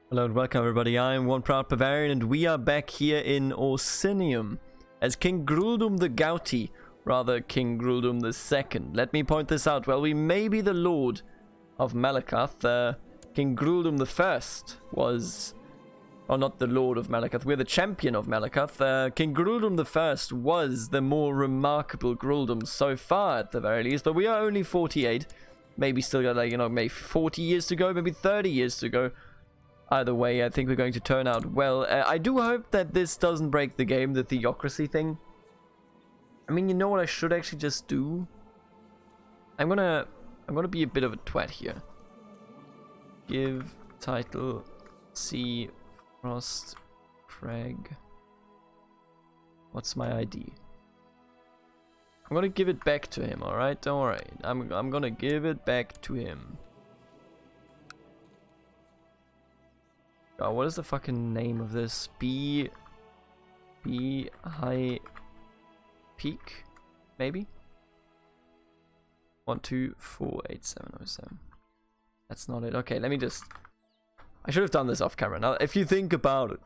Hello and welcome everybody, I am one proud Bavarian and we are back here in Orsinium as King Gruldum the Gouty, rather King Gruldum the Second. Let me point this out, well we may be the Lord of Malacath, King Gruldum the First was, or not the Lord of Malacath, we're the champion of Malacath. King Gruldum the First was the more remarkable Gruldum so far at the very least, but we are only 48, maybe still got like, maybe 40 years to go, maybe 30 years to go. Either way, I think we're going to turn out well. I do hope that this doesn't break the game, the Theocracy thing. I mean, you know what I should actually just do? I'm gonna be a bit of a twat here. Give title C Frost Craig. What's my ID? I'm gonna give it back to him, alright? Don't worry. I'm gonna give it back to him. Oh, what is the fucking name of this? B High Peak? Maybe? 1248707. That's not it. Okay, let me just... I should have done this off camera. Now, if you think about it,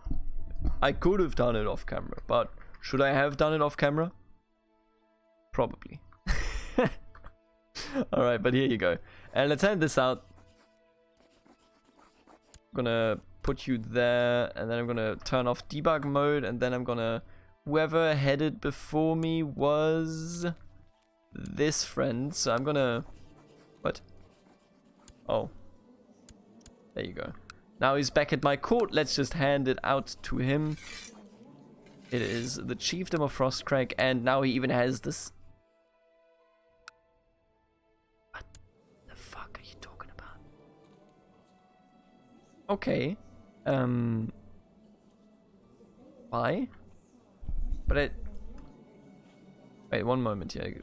I could have done it off camera, but should I have done it off camera? Probably. Alright, but here you go. And let's hand this out. I'm gonna put you there, and then I'm gonna turn off debug mode, and then I'm gonna... Whoever headed before me was... this friend, so I'm gonna... What? Oh. There you go. Now he's back at my court, let's just hand it out to him. It is the Chiefdom of Frostcrag, and now he even has this... What the fuck are you talking about? Okay. Why? But it... Wait, one moment here.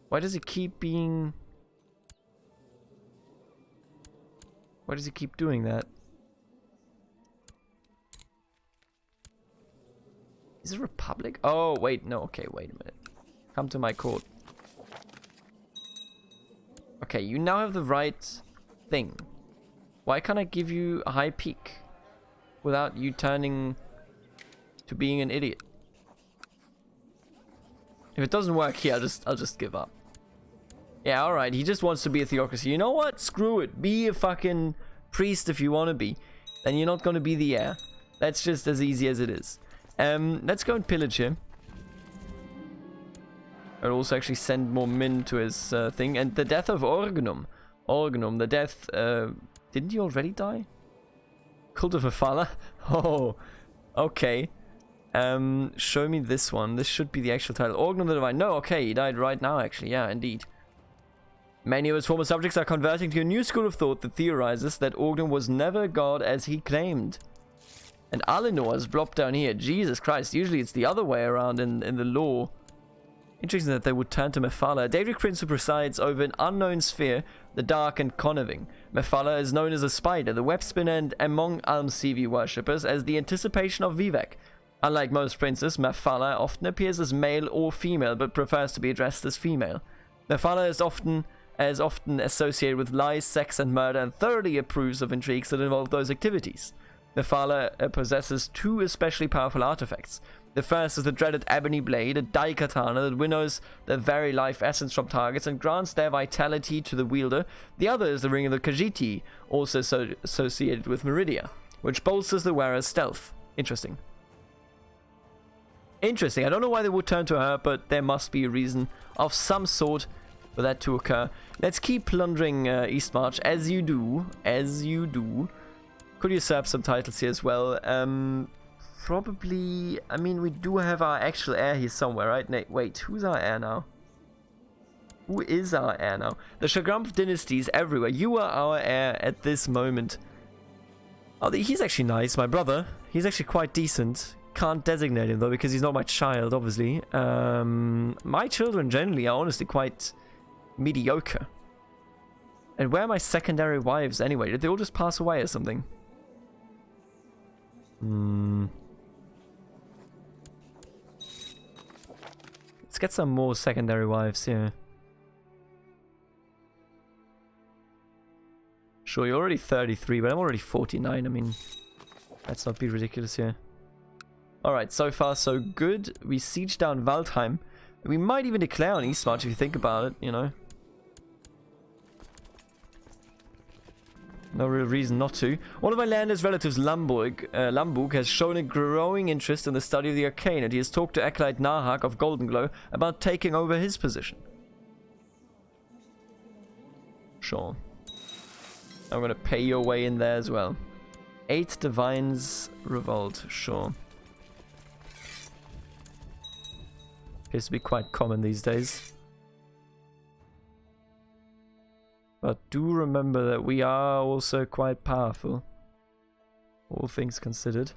Why does it keep being... Why does he keep doing that? Is it a republic? Oh, wait, no, okay, wait a minute. Come to my court. Okay, you now have the right thing. Why can't I give you a high peak without you turning to being an idiot? If it doesn't work here, I'll just give up. Yeah, alright, he just wants to be a theocracy. You know what? Screw it. Be a fucking priest if you want to be. Then you're not going to be the heir. That's just as easy as it is. Let's go and pillage him. I'll also actually send more min to his thing. And the death of Orgnum. Orgnum, the death... didn't he already die? Cult of Mephala? Oh, okay. Show me this one. This should be the actual title. Orgnum the Divine. No, okay, he died right now, actually. Yeah, indeed. Many of his former subjects are converting to a new school of thought that theorizes that Orgnum was never god as he claimed. And Alinor has blopped down here. Jesus Christ, usually it's the other way around in the lore. Interesting that they would turn to Mephala, a Daedric prince who presides over an unknown sphere, the dark and conniving. Mephala is known as a spider, the web spinner, and among Almsevi worshippers as the anticipation of Vivek. Unlike most princes, Mephala often appears as male or female, but prefers to be addressed as female. Mephala is often associated with lies, sex, and murder, and thoroughly approves of intrigues that involve those activities. Mephala possesses two especially powerful artifacts. The first is the dreaded Ebony Blade, a Daikatana that winnows the very life essence from targets and grants their vitality to the wielder. The other is the Ring of the Khajiit, also associated with Meridia, which bolsters the wearer's stealth. Interesting. Interesting. I don't know why they would turn to her, but there must be a reason of some sort for that to occur. Let's keep plundering Eastmarch, as you do. As you do. Could usurp some titles here as well. Probably, I mean, we do have our actual heir here somewhere, right? Wait, who's our heir now? Who is our heir now? The Shagrumph dynasty is everywhere. You are our heir at this moment. Oh, he's actually nice, my brother. He's actually quite decent. Can't designate him, though, because he's not my child, obviously. My children, generally, are honestly quite mediocre. And where are my secondary wives, anyway? Did they all just pass away or something? Let's get some more secondary wives here. Sure, you're already 33, but I'm already 49. I mean, let's not be ridiculous here. Alright, so far so good. We siege down Waldheim. We might even declare on Eastmarch if you think about it, you know. No real reason not to. One of my landers' relatives, Lamburg, has shown a growing interest in the study of the arcane, and he has talked to Acolyte Nahak of Goldenglow about taking over his position. Sure. I'm gonna pay your way in there as well. 8 Divines Revolt, sure. Appears to be quite common these days. But do remember that we are also quite powerful. All things considered.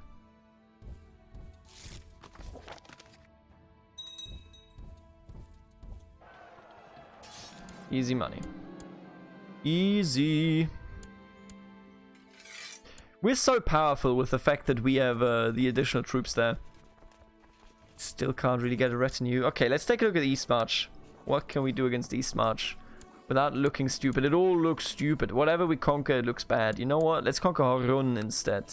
Easy money. Easy. We're so powerful with the fact that we have the additional troops there. Still can't really get a retinue. Okay, let's take a look at Eastmarch. What can we do against Eastmarch? Without looking stupid. It all looks stupid. Whatever we conquer, it looks bad. You know what? Let's conquer Horun instead.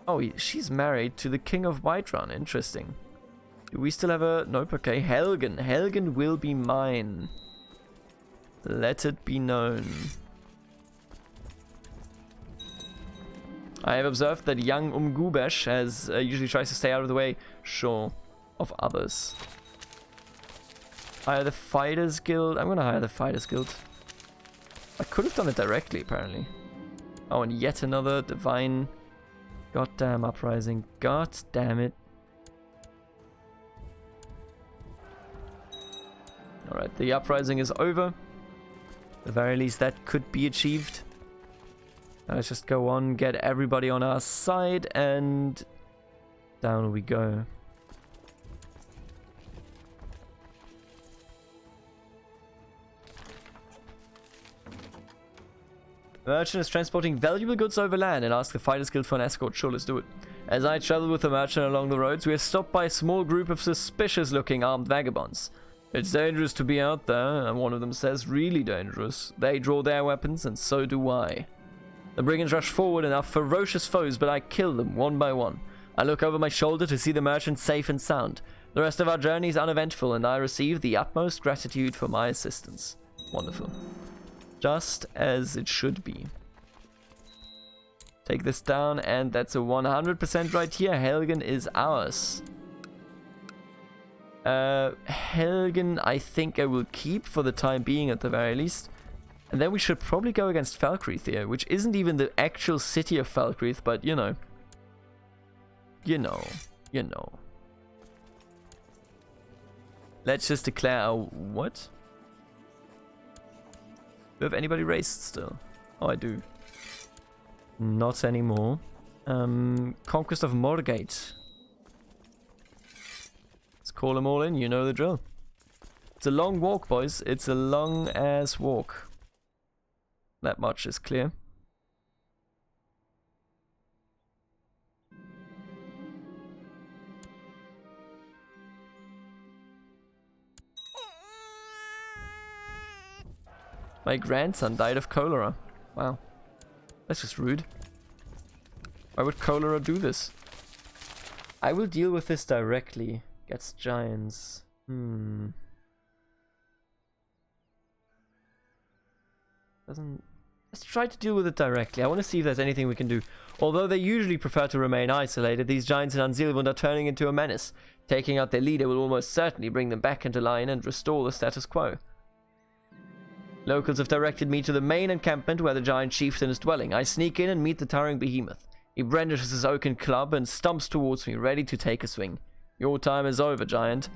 Oh, she's married to the King of Whiterun. Interesting. Do we still have a... Nope, okay. Helgen. Helgen will be mine. Let it be known. I have observed that young Umgubesh has usually tries to stay out of the way, sure, of others. Hire the Fighters Guild. I'm gonna hire the Fighters Guild. I could have done it directly, apparently. Oh, and yet another divine goddamn uprising. God damn it. Alright, the uprising is over. At the very least, that could be achieved. Now let's just go on, get everybody on our side, and down we go. Merchant is transporting valuable goods over land and asks the Fighters Guild for an escort. Sure, let's do it. As I travel with the merchant along the roads, we are stopped by a small group of suspicious-looking armed vagabonds. It's dangerous to be out there, and one of them says, really dangerous. They draw their weapons, and so do I. The brigands rush forward and are ferocious foes, but I kill them one by one. I look over my shoulder to see the merchant safe and sound. The rest of our journey is uneventful, and I receive the utmost gratitude for my assistance. Wonderful. Just as it should be. Take this down, and that's a 100% right here. Helgen is ours. Helgen, I think I will keep for the time being at the very least. And then we should probably go against Falkreath here, which isn't even the actual city of Falkreath, but you know. You know. Let's just declare our... What? Do I have anybody raced still? Oh, I do. Not anymore. Conquest of Morgate. Let's call them all in, you know the drill. It's a long walk, boys. It's a long-ass walk. That much is clear. My grandson died of cholera. Wow. That's just rude. Why would cholera do this? I will deal with this directly. Gets giants. Doesn't... Let's try to deal with it directly. I want to see if there's anything we can do. Although they usually prefer to remain isolated, these giants in Anzilvund are turning into a menace. Taking out their leader will almost certainly bring them back into line and restore the status quo. Locals have directed me to the main encampment where the giant chieftain is dwelling. I sneak in and meet the towering behemoth. He brandishes his oaken club and stumps towards me, ready to take a swing. Your time is over, giant.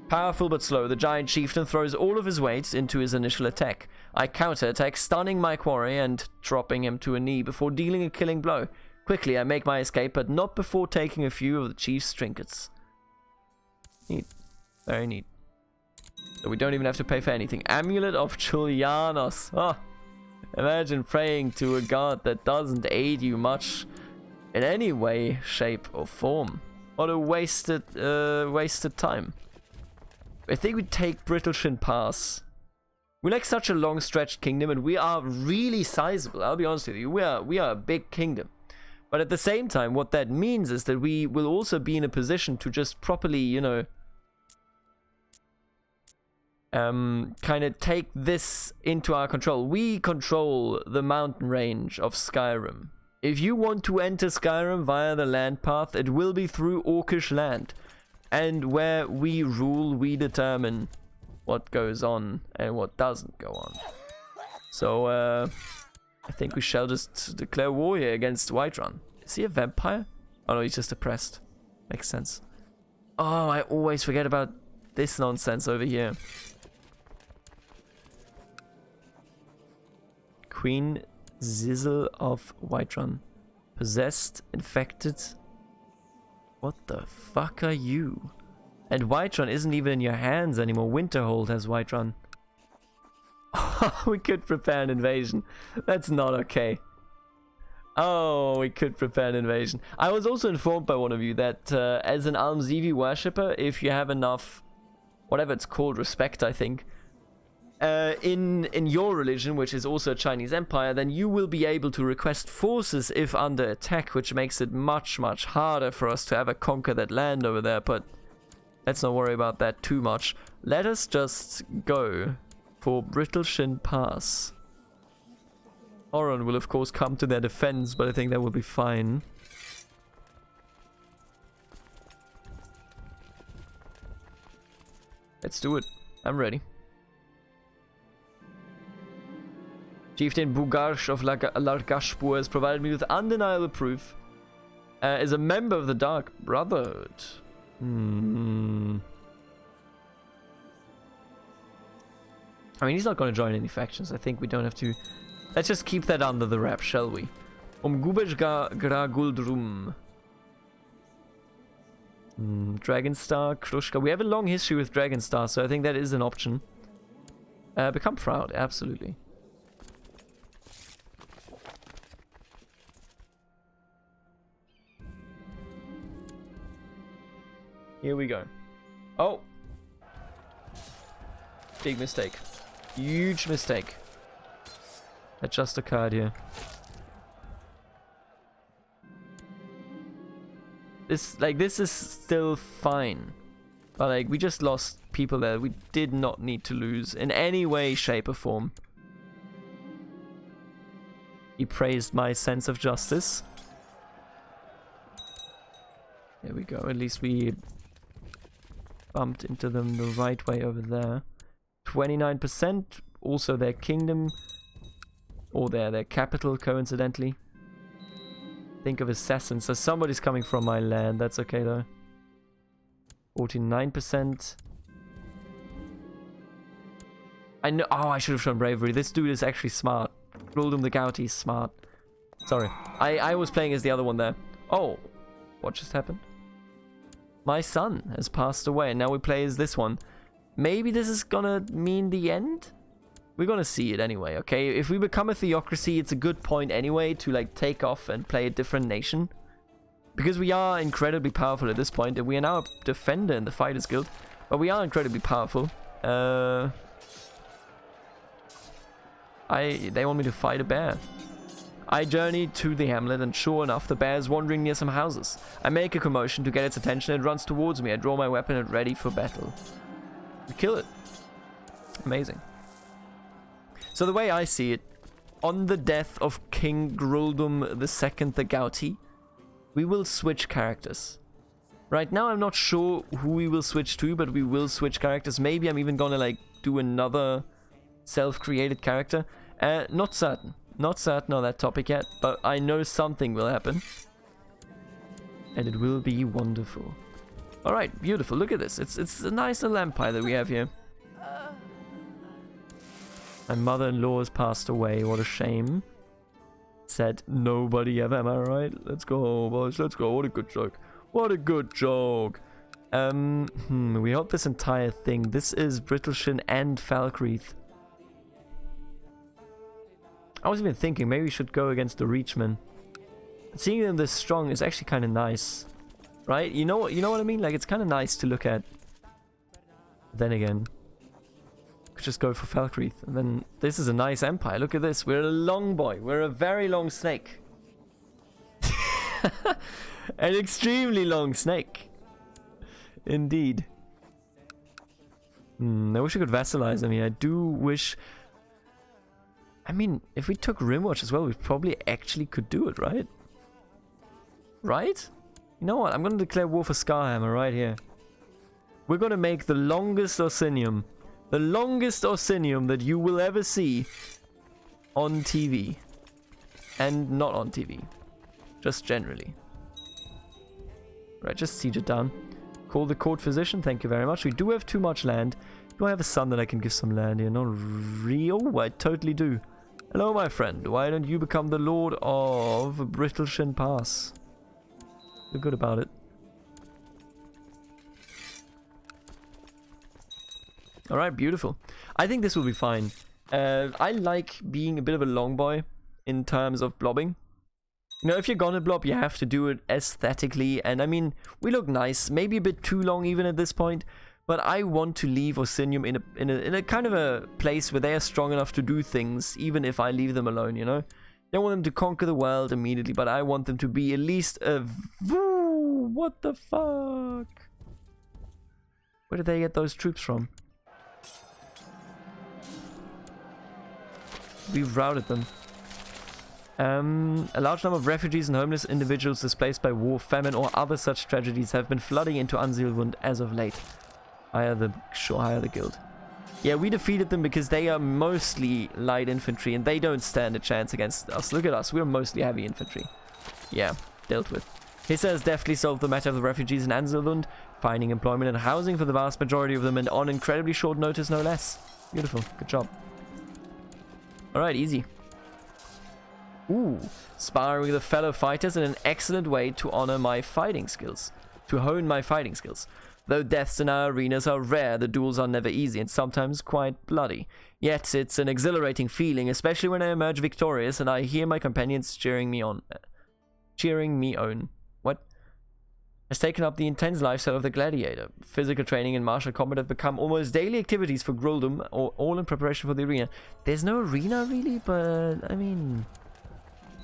Powerful but slow, the giant chieftain throws all of his weight into his initial attack. I counterattack, stunning my quarry and dropping him to a knee before dealing a killing blow. Quickly, I make my escape, but not before taking a few of the chief's trinkets. Neat. Very neat. So we don't even have to pay for anything. Amulet of Julianos. Oh, imagine praying to a god that doesn't aid you much in any way, shape, or form. What a wasted time. I think we take Brittleshin Pass. We're like such a long stretched kingdom, and we are really sizable. I'll be honest with you. We are a big kingdom. But at the same time, what that means is that we will also be in a position to just properly, you know, kind of take this into our control. We control the mountain range of Skyrim. If you want to enter Skyrim via the land path, it will be through Orcish land. And where we rule, we determine what goes on and what doesn't go on. So, I think we shall just declare war here against Whiterun. Is he a vampire? Oh no, he's just oppressed. Makes sense. Oh, I always forget about this nonsense over here. Queen Zizzle of Whiterun. Possessed, infected. What the fuck are you? And Whiterun isn't even in your hands anymore. Winterhold has Whiterun. We could prepare an invasion. That's not okay. Oh, we could prepare an invasion. I was also informed by one of you that as an Almzivi worshipper, if you have enough, whatever it's called, respect, I think, in your religion, which is also a Chinese empire, then you will be able to request forces if under attack, which makes it much, much harder for us to ever conquer that land over there. But let's not worry about that too much. Let us just go for Brittleshin Pass. Oron will of course come to their defense, but I think that will be fine. Let's do it. I'm ready. Chieftain Bugarsh of Largashpur has provided me with undeniable proof. Is a member of the Dark Brotherhood. I mean, he's not going to join any factions. I think we don't have to. Let's just keep that under the wrap, shall we? Gubej gra Guldrum. Dragonstar, Krushka. We have a long history with Dragonstar, so I think that is an option. Become proud, absolutely. Here we go. Oh! Big mistake. Huge mistake. That just occurred here. This is still fine. But like, we just lost people there we did not need to lose in any way, shape or form. He praised my sense of justice. There we go. At least we bumped into them the right way over there. 29%. Also their kingdom. Or their capital, coincidentally. Think of assassins. So somebody's coming from my land. That's okay though. 49%. I know. Oh, I should have shown bravery. This dude is actually smart. Gruldum the Gouty is smart. Sorry. I was playing as the other one there. Oh. What just happened? My son has passed away and now we play as this one. Maybe this is gonna mean the end? We're gonna see it anyway, okay? If we become a Theocracy, it's a good point anyway to like take off and play a different nation. Because we are incredibly powerful at this point, and we are now a defender in the Fighters Guild. But we are incredibly powerful. They want me to fight a bear. I journey to the hamlet, and sure enough, the bear is wandering near some houses. I make a commotion to get its attention, it runs towards me. I draw my weapon and ready for battle. We kill it. Amazing. So the way I see it, on the death of King Gruldum II the Gouty, we will switch characters. Right now I'm not sure who we will switch to, but we will switch characters. Maybe I'm even gonna like do another self-created character. Not certain. Not certain on that topic yet, but I know something will happen. And it will be wonderful. Alright, beautiful. Look at this. It's a nice little empire that we have here. My mother-in-law has passed away. What a shame. Said nobody ever. Am I right? Let's go, boys. Let's go. What a good joke. What a good joke. We hold this entire thing. This is Brittleshin and Falkreath. I was even thinking maybe we should go against the Reachmen. Seeing them this strong is actually kind of nice. Right? You know what I mean? Like, it's kind of nice to look at. Then again, could just go for Falkreath. And then this is a nice empire. Look at this. We're a long boy. We're a very long snake. An extremely long snake. Indeed. I wish I could vassalize. I mean, I do wish... I mean, if we took Rimwatch as well, we probably actually could do it, right? Right? You know what? I'm going to declare war for Skyhammer right here. We're going to make the longest Orsinium. The longest Orsinium that you will ever see on TV. And not on TV. Just generally. Right, just siege it down. Call the court physician, thank you very much. We do have too much land. Do I have a son that I can give some land here? Not real? I totally do. Hello, my friend. Why don't you become the Lord of Brittleshin Pass? You're good about it. Alright, beautiful. I think this will be fine. I like being a bit of a long boy in terms of blobbing. You know, if you're gonna blob, you have to do it aesthetically. And I mean, we look nice. Maybe a bit too long even at this point. But I want to leave Orsinium in a kind of a place where they are strong enough to do things, even if I leave them alone, you know? I don't want them to conquer the world immediately, but I want them to be at least a... Woo, what the fuck? Where did they get those troops from? We've routed them. A large number of refugees and homeless individuals displaced by war, famine, or other such tragedies have been flooding into Ansilwund as of late. Hire the guild. Yeah, we defeated them because they are mostly light infantry and they don't stand a chance against us. Look at us, we're mostly heavy infantry. Yeah, dealt with. Hissa has definitely solved the matter of the refugees in Ansilwund, finding employment and housing for the vast majority of them, and on incredibly short notice, no less. Beautiful, good job. Alright, easy. Ooh, sparring with fellow fighters in an excellent way to honor my fighting skills. To hone my fighting skills. Though deaths in our arenas are rare, the duels are never easy and sometimes quite bloody. Yet it's an exhilarating feeling, especially when I emerge victorious and I hear my companions cheering me on. What? Has taken up the intense lifestyle of the Gladiator. Physical training and martial combat have become almost daily activities for Gruldum, all in preparation for the arena. There's no arena really, but I mean,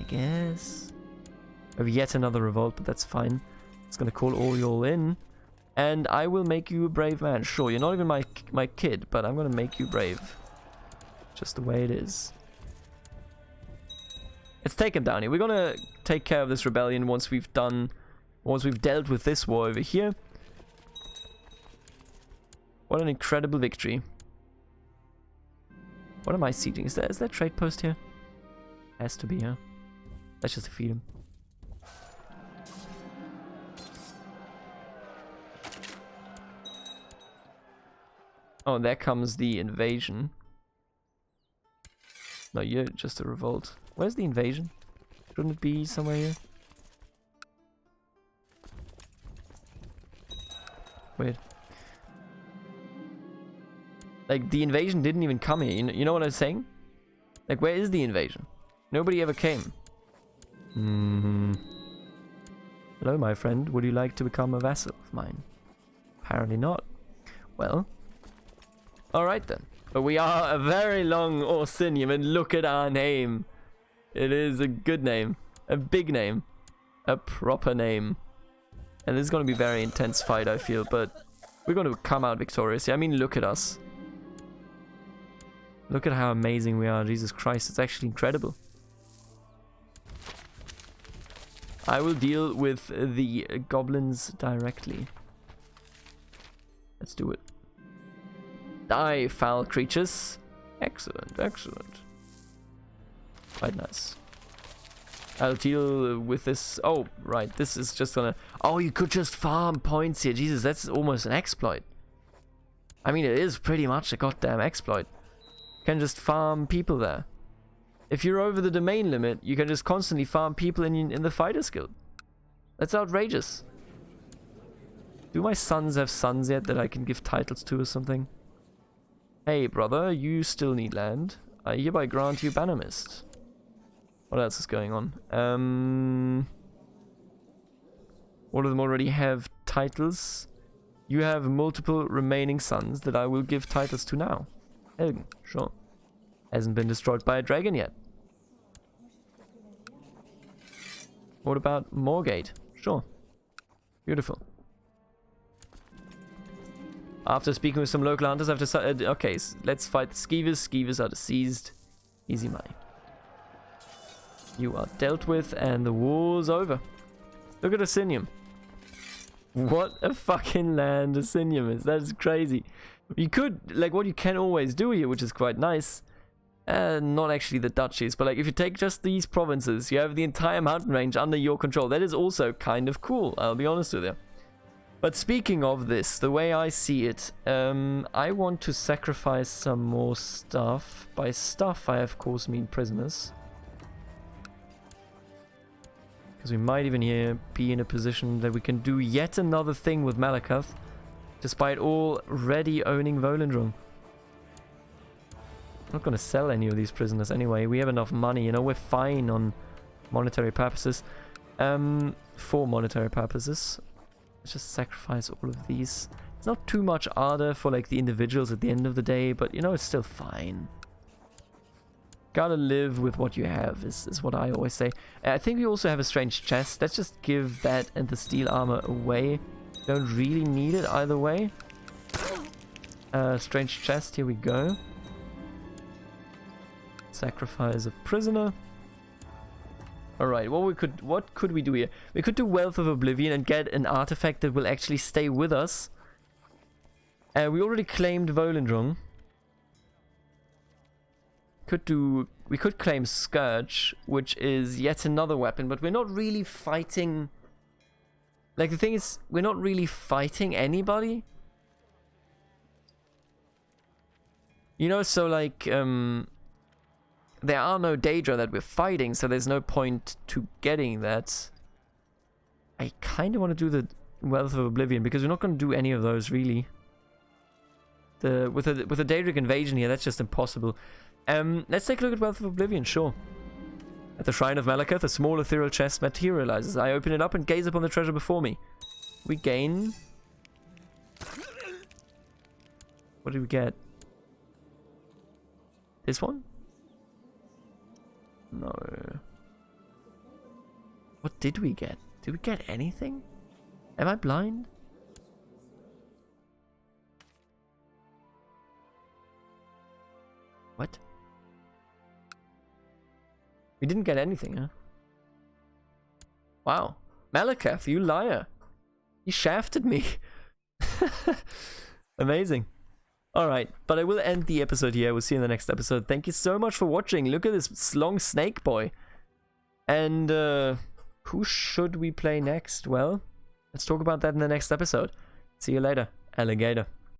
I guess. We have yet another revolt, but that's fine. It's gonna call all y'all in. And I will make you a brave man. Sure, you're not even my kid, but I'm gonna make you brave. Just the way it is. Let's take him down here. We're gonna take care of this rebellion once we've dealt with this war over here. What an incredible victory. What am I sieging? Is there a trade post here? Has to be, huh? Let's just defeat him. Oh, there comes the invasion. No, you're just a revolt. Where's the invasion? Shouldn't it be somewhere here? Weird. Like, the invasion didn't even come here. You know what I'm saying? Like, where is the invasion? Nobody ever came. Hello, my friend. Would you like to become a vassal of mine? Apparently not. Well... Alright then. But we are a very long Orsinium, and look at our name. It is a good name. A big name. A proper name. And this is going to be a very intense fight, I feel, but we're going to come out victorious. I mean, look at us. Look at how amazing we are. Jesus Christ, it's actually incredible. I will deal with the goblins directly. Let's do it. Die, foul creatures. Excellent, excellent. Quite nice. I'll deal with this. Oh, right. This is just gonna... Oh, you could just farm points here. Jesus, that's almost an exploit. I mean, it is pretty much a goddamn exploit. You can just farm people there. If you're over the domain limit, you can just constantly farm people in the Fighters Guild. That's outrageous. Do my sons have sons yet that I can give titles to or something? Hey, brother, you still need land. I hereby grant you Bannermist. What else is going on? All of them already have titles. You have multiple remaining sons that I will give titles to now. Helgen, sure. Hasn't been destroyed by a dragon yet. What about Moorgate? Sure. Beautiful. After speaking with some local hunters, I've decided, okay, so let's fight the Skeevers. Skeevers are deceased. Easy money. You are dealt with, and the war's over. Look at Orsinium. What a fucking land Orsinium is. That is crazy. You could, like, what you can always do here, which is quite nice. Not actually the duchies, but like if you take just these provinces, you have the entire mountain range under your control. That is also kind of cool, I'll be honest with you. But speaking of this, the way I see it, I want to sacrifice some more stuff. By stuff, I of course mean prisoners. Because we might even here be in a position that we can do yet another thing with Malacath, despite already owning Volendrung. I'm not going to sell any of these prisoners anyway. We have enough money, you know, we're fine on monetary purposes. For monetary purposes. Let's just sacrifice all of these. It's not too much ardor for like the individuals at the end of the day, but you know, it's still fine. Gotta live with what you have is what I always say. I think we also have a strange chest. Let's just give that and the steel armor away. Don't really need it either way. Strange chest, here we go. Sacrifice a prisoner. Alright, what could we do here? We could do Wealth of Oblivion and get an artifact that will actually stay with us. We already claimed Volendrung. We could claim Scourge, which is yet another weapon, but we're not really fighting. Like the thing is, we're not really fighting anybody. You know, so like there are no Daedra that we're fighting, so there's no point to getting that. I kind of want to do the Wealth of Oblivion, because we're not going to do any of those, really. With a Daedric invasion here, that's just impossible. Let's take a look at Wealth of Oblivion, sure. At the Shrine of Malacath, a small ethereal chest materializes. I open it up and gaze upon the treasure before me. We gain... What did we get? This one? No. What did we get? Did we get anything? Am I blind? What? We didn't get anything, huh? Wow. Malacath, you liar. You shafted me. Amazing. Alright, but I will end the episode here. We'll see you in the next episode. Thank you so much for watching. Look at this long snake boy. And who should we play next? Well, let's talk about that in the next episode. See you later, alligator.